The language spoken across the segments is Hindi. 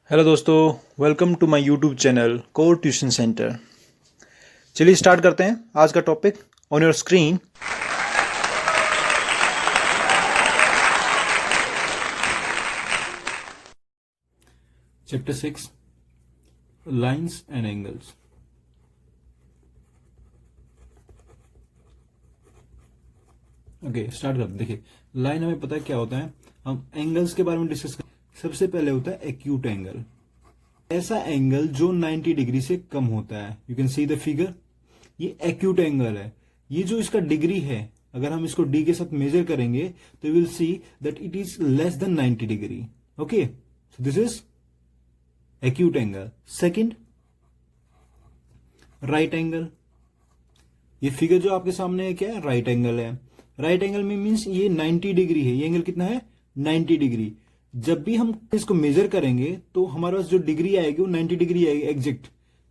हेलो दोस्तों, welcome to my YouTube channel core tuition centre. चलिए स्टार्ट करते हैं आज का topic. On your screen chapter 6 lines and angles. Okay, start करते हैं। देखिए, लाइन हमें पता है क्या होता है। हम एंगल्स के बारे में डिस्कस करें। सबसे पहले होता है एक्यूट एंगल, ऐसा एंगल जो 90 डिग्री से कम होता है। You can see the figure, ये एक्यूट एंगल है। ये जो इसका डिग्री है, अगर हम इसको डी के साथ मेजर करेंगे तो you will see that it is less than 90 degree. Okay, so this is acute angle. Second, right angle. ये फिगर जो आपके सामने है क्या है? राइट एंगल है। राइट एंगल में मीन्स ये 90 डिग्री है। ये एंगल कितना है? 90 डिग्री। जब भी हम इसको मेजर करेंगे तो हमारे पास जो डिग्री आएगी वो 90 डिग्री आएगी एग्जैक्ट।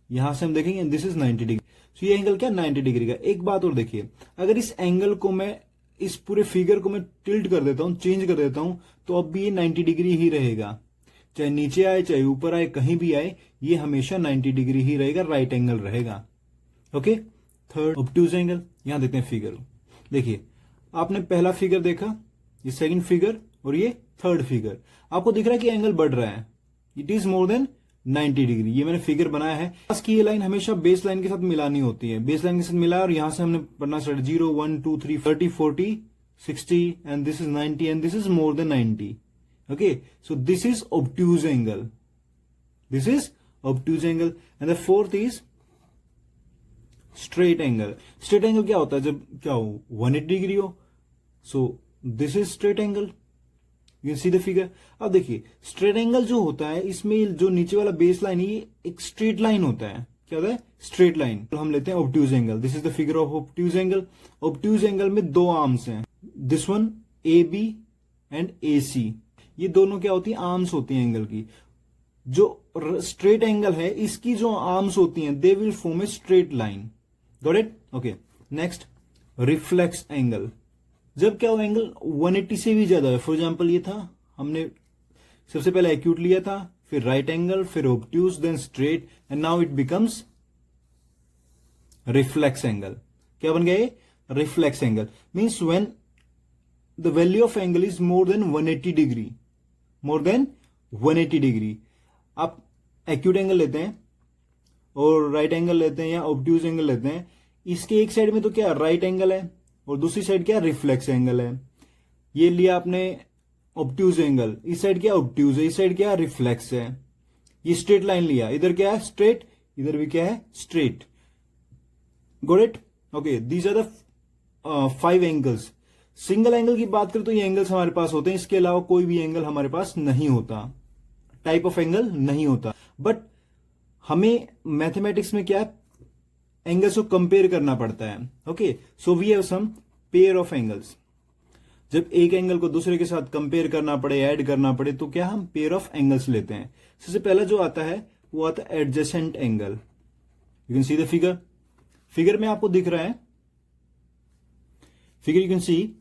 यहां से हम देखेंगे दिस इज 90 डिग्री। तो ये एंगल क्या? 90 डिग्री का। एक बात और देखिए, अगर इस एंगल को मैं, इस पूरे फिगर को मैं टिल्ट कर देता हूं, चेंज कर देता हूं, तो अब भी ये 90 डिग्री ही रहेगा। चाहे नीचे आए चाहे ऊपर आए, कहीं भी आए, ये हमेशा 90 डिग्री ही रहेगा, राइट एंगल रहेगा। ओके। Third, obtuse angle. यहां देखते हैं फिगर। देखिए, आपने पहला फिगर देखा, ये सेकंड फिगर और ये थर्ड फिगर। आपको दिख रहा है कि एंगल बढ़ रहा है। It is more then 90 degree. ये मैंने फिगर बनाया है। पास की ये लाइन हमेशा बेस लाइन के साथ मिलानी होती है। बेस लाइन के साथ मिला और यहां से हमने पढ़ना start, 0 1 2 3 30 40 60 and this is 90 and this is more then 90। Okay, so this is obtuse angle. This is obtuse angle. And the fourth is straight angle. Straight angle क्या होता है? जब क्या हो, 180 डिग्री हो। सो this is straight angle. You can see the figure. अब देखिए, स्ट्रेट एंगल जो होता है, इसमें जो नीचे वाला बेस लाइन है ये एक स्ट्रेट लाइन होता है। क्या होता है? Straight line. तो हम लेते हैं obtuse angle. This is the figure of obtuse angle. Obtuse angle में दो आर्म्स हैं, this one A B and A C. ये दोनों क्या होती है? आर्म्स होती हैं एंगल की। जो स्ट्रेट एंगल है, इसकी जो आर्म्स होती हैं, they will form a straight line. Got it? Okay. Next, reflex angle. जब क्या हो, एंगल 180 से भी ज्यादा है। फॉर एग्जाम्पल ये था, हमने सबसे पहले एक्यूट लिया था, फिर राइट एंगल, फिर obtuse, then straight, and now it becomes reflex angle. क्या बन गया ये? Reflex angle means when the value of angle is more than 180 degree. More than 180 degree. आप एक्यूट एंगल लेते हैं और राइट एंगल लेते हैं या ऑब्ट्यूज एंगल लेते हैं, इसके एक साइड में तो क्या राइट एंगल है और दूसरी साइड क्या रिफ्लेक्स एंगल है। ये लिया आपने ऑब्ट्यूज एंगल, इस साइड क्या ऑब्ट्यूज है, इस साइड क्या रिफ्लेक्स है। ये स्ट्रेट लाइन लिया, इधर क्या है? स्ट्रेट, इधर भी क्या है? Straight. Got it? Okay, these are the 5 angles. Single angle की बात करें तो ये एंगल्स हमारे पास होते हैं, इसके अलावा कोई भी एंगल हमारे पास नहीं होता, टाइप ऑफ एंगल नहीं होता। बट हमें मैथमेटिक्स में क्या है? एंगल्स को कंपेयर करना पड़ता है। Okay, so we have some pair of angles. जब एक एंगल को दूसरे के साथ कंपेयर करना पड़े, ऐड करना पड़े, तो क्या हम पेयर ऑफ एंगल्स लेते हैं। सबसे पहला जो आता है वो आता है adjacent angle. You can see the figure. Figure में आपको दिख रहा है, फिगर यू कैन सी,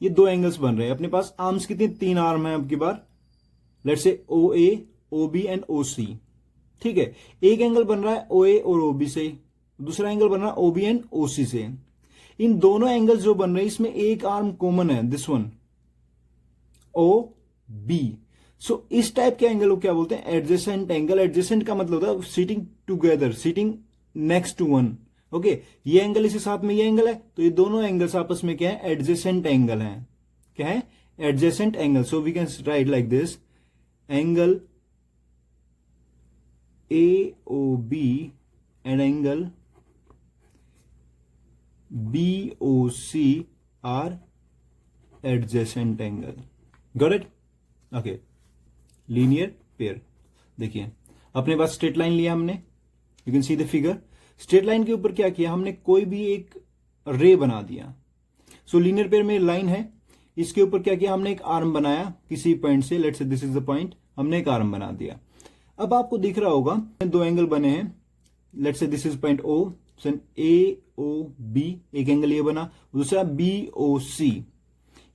ये दो एंगल्स बन रहे हैं। अपने पास आर्म्स कितने? 3 आर्म है अब की बार। Let's say O A, O B and ओ सी। ठीक है, एक एंगल बन रहा है ओ ए और ओ बी से, दूसरा एंगल बन रहा है ओ बी एंड ओ सी से। इन दोनों एंगल्स जो बन रहे हैं, इसमें एक आर्म कॉमन है, दिस वन ओ बी। सो इस टाइप के एंगल को क्या बोलते हैं? Adjacent angle. एडजेसेंट का मतलब होता है sitting together, sitting next to one. Okay, ये एंगल इसके साथ में ये एंगल है, तो ये दोनों एंगल्स आपस में क्या है? एडजेसेंट एंगल है। क्या है? Adjacent angle. So we can write like this, angle AOB and angle BOC are adjacent angle. Got it? Okay. Linear pair. देखिए, अपने पास स्ट्रेट लाइन लिया हमने, you can see the figure. Straight line के ऊपर क्या किया हमने? कोई भी एक रे बना दिया। सो लीनियर पेयर में लाइन है, इसके ऊपर क्या किया हमने? एक आर्म बनाया किसी पॉइंट से, let's say this is the point, हमने एक आर्म बना दिया। अब आपको दिख रहा होगा दो एंगल बने हैं, let's say this is point O, A O B, एक एंगल ये बना, दूसरा बी ओ सी।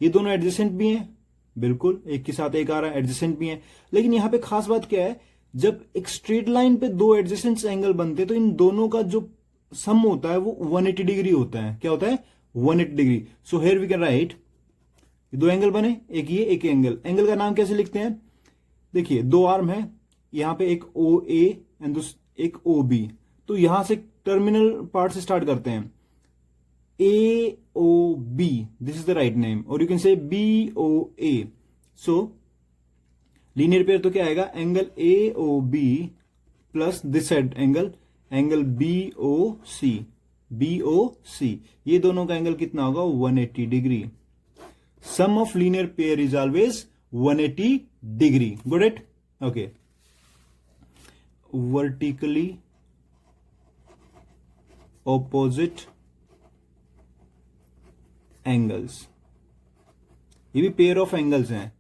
ये दोनों एडजेसेंट भी हैं, बिल्कुल एक के साथ एक आ रहा है, एडजेसेंट भी हैं। लेकिन यहां पे खास बात क्या है? जब एक स्ट्रेट लाइन पे दो एडजेसेंट एंगल बनते हैं तो इन दोनों का जो सम होता है वो 180 डिग्री होता है। क्या होता है? 180 degree. So here we can write, दो एंगल बने, एक ये एक एंगल। एंगल का नाम कैसे लिखते हैं? देखिए दो आर्म है, यहां पे एक ओ ए एंड एक ओ बी। तो यहां से टर्मिनल पार्ट से स्टार्ट करते हैं, A O B, this is the right name, और you can say B O A. So linear pair तो क्या आएगा? Angle A O B plus this side angle B O C, B O C. ये दोनों का एंगल कितना होगा? 180 degree. Sum of linear pair is always 180 degree. Got it? Okay. Vertically opposite angles, ये भी पेयर ऑफ एंगल्स हैं।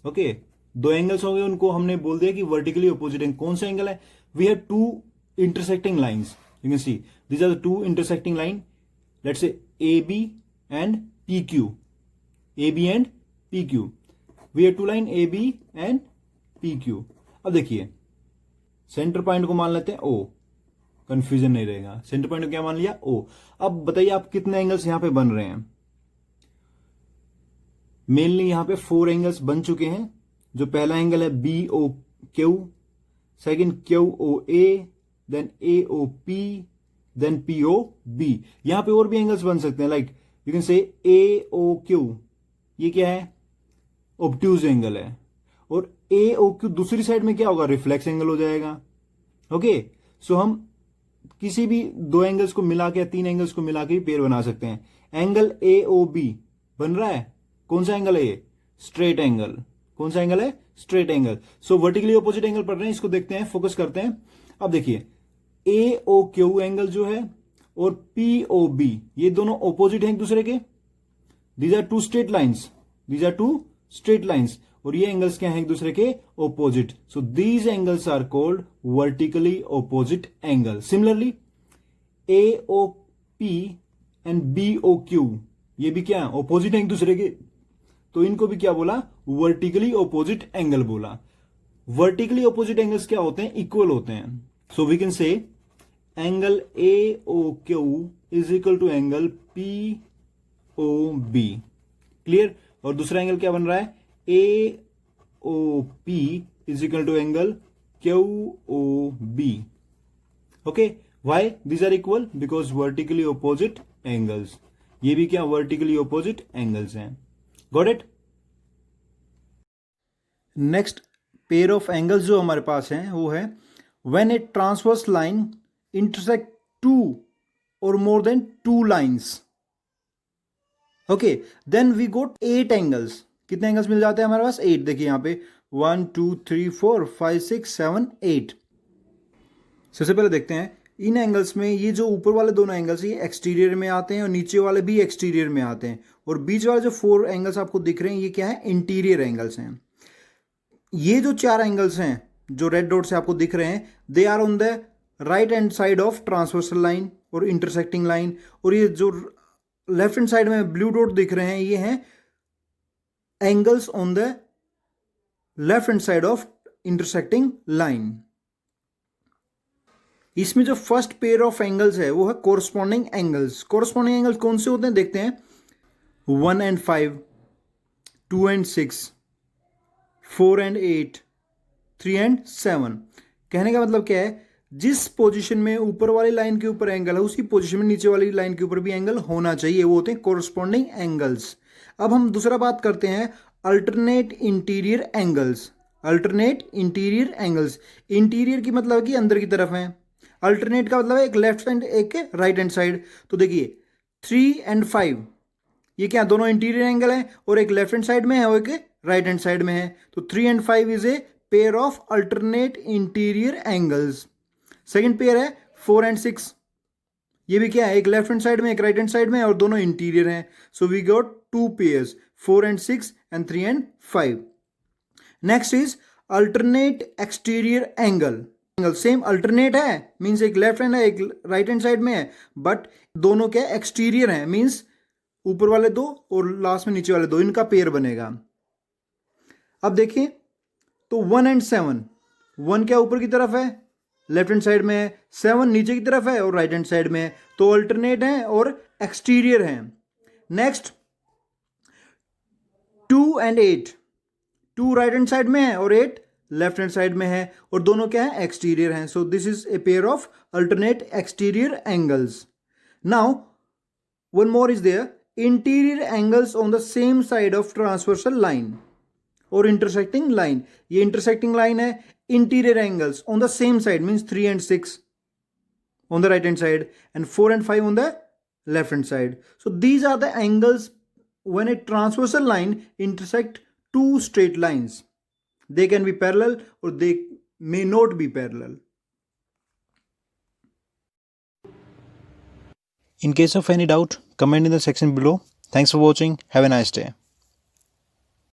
ओके, दो एंगल्स हो गए, उनको हमने बोल दिया कि वर्टिकली ऑपोजिट एंगल। कौन सा एंगल है? We have two intersecting lines, you can see these are the two intersecting line, let's say A B and P Q, A B and P Q. We have two line A B and P Q. अब देखिए सेंटर पॉइंट को मान लेते हैं ओ, कंफ्यूजन नहीं रहेगा। सेंटर पॉइंट को क्या मान लिया? ओ। अब बताइए आप कितने एंगल्स यहां पे बन रहे हैं? मेनली यहां पे 4 एंगल्स बन चुके हैं। जो पहला एंगल है B O Q, second Q O A, then A O P, then P O B. यहां पे और भी एंगल्स बन सकते हैं, लाइक यू कैन से ए ओ क्यू, ये क्या है? ऑब्ट्यूज एंगल है। और ए ओ क्यू दूसरी साइड में क्या होगा? रिफ्लेक्स एंगल हो जाएगा। ओके, सो हम किसी भी दो एंगल्स को मिला के या 3 एंगल्स को मिला के भी पेयर बना सकते हैं। एंगल ए ओ बी बन रहा है, कौन सा एंगल है ये? Straight angle. कौन सा एंगल है? Straight angle. So vertically opposite angle पढ़ रहे हैं, इसको देखते हैं, फोकस करते हैं। अब देखिए ए ओ क्यू एंगल जो है और पी ओ बी, ये दोनों ऑपोजिट हैं एक दूसरे के। These are two straight lines, these are two straight lines, और ये एंगल्स क्या हैं? एक दूसरे के opposite. So these angles are called vertically opposite angle. Similarly A O P and B O Q, ये भी क्या है? ऑपोजिट है एक दूसरे के, तो इनको भी क्या बोला? वर्टिकली ऑपोजिट एंगल बोला। वर्टिकली ऑपोजिट एंगल्स क्या होते हैं? इक्वल होते हैं। So we can say angle A O Q is equal to angle P O B. Clear? और दूसरा एंगल क्या बन रहा है? A O P is equal to angle Q O B. Okay, why these are equal? Because vertically opposite angles. ये भी क्या? वर्टिकली ऑपोजिट एंगल्स हैं। Got it? Next pair of angles जो हमारे पास हैं वो है when a transverse line intersect 2 और more than 2 lines. Okay, then we got 8 angles. कितने एंगल्स मिल जाते हैं हमारे पास? 8। देखिए यहां पे 1 2 3 4 5 6 7 8। सबसे पहले देखते हैं इन एंगल्स में, ये जो ऊपर वाले दोनों एंगल्स ये एक्सटीरियर में आते हैं और नीचे वाले भी एक्सटीरियर में आते हैं, और बीच वाले जो 4 एंगल्स आपको दिख रहे हैं ये क्या है? इंटीरियर एंगल्स हैं। ये जो 4 एंगल्स हैं जो रेड डॉट से आपको दिख रहे हैं, they are on the right hand side of transversal line और इंटरसेक्टिंग लाइन। और ये जो लेफ्ट हैंड साइड में ब्लू डॉट दिख रहे हैं ये हैं angles on the left hand side of intersecting line. इसमें जो फर्स्ट पेयर ऑफ एंगल्स है वो है कोरस्पॉन्डिंग एंगल्स। कोरस्पॉन्डिंग एंगल्स कौन से होते हैं? देखते हैं। 1 and 5, 2 and 6, 4 and 8, 3 and 7। कहने का मतलब क्या है? जिस पोजीशन में ऊपर वाली लाइन के ऊपर एंगल है उसी पोजीशन में नीचे वाली लाइन के ऊपर भी एंगल होना चाहिए, वो होते हैं कोरस्पॉन्डिंग एंगल्स। अब हम दूसरा बात करते हैं alternate interior angles. Alternate interior angles, interior की मतलब कि अंदर की तरफ है, अल्टरनेट का मतलब है एक लेफ्ट साइड एक राइट हैंड साइड। तो देखिए 3 and 5 ये क्या? दोनों इंटीरियर एंगल है, और एक लेफ्ट हैंड साइड में है और एक राइट हैंड साइड में है। तो 3 and 5 is a pair of alternate interior angles. Second pair है 4 and 6, ये भी क्या है? एक लेफ्ट हैंड साइड में एक राइट हैंड साइड में और दोनों इंटीरियर हैं। So we got 2 pairs 4 and 6 and 3 and 5। Next is alternate exterior angle. Same alternate है, मींस एक लेफ्ट हैंड है एक राइट हैंड साइड में है, बट दोनों क्या एक्सटीरियर है, मींस ऊपर वाले 2 और लास्ट में नीचे वाले 2, इनका पेयर बनेगा। अब देखिए तो 1 and 7, 1 क्या ऊपर की तरफ है, लेफ्ट हैंड साइड में है, 7 नीचे की तरफ है और राइट हैंड साइड में है, तो अल्टरनेट है और एक्सटीरियर है। Next 2 and 8, 2 right hand side में है और 8 लेफ्ट हैंड साइड में है और दोनों क्या है, एक्सटीरियर हैं। So this is a pair of alternate exterior angles. Now one more is there, interior angles on the same side of transversal line और इंटरसेक्टिंग लाइन। ये इंटरसेक्टिंग लाइन है, interior angles on the same side means 3 and 6 on the right hand side and 4 and 5 on the left hand side. So these are the angles when a transversal line intersect two straight lines. They can be parallel or they may not be parallel. In case of any doubt, comment in the section below. Thanks for watching. Have a nice day.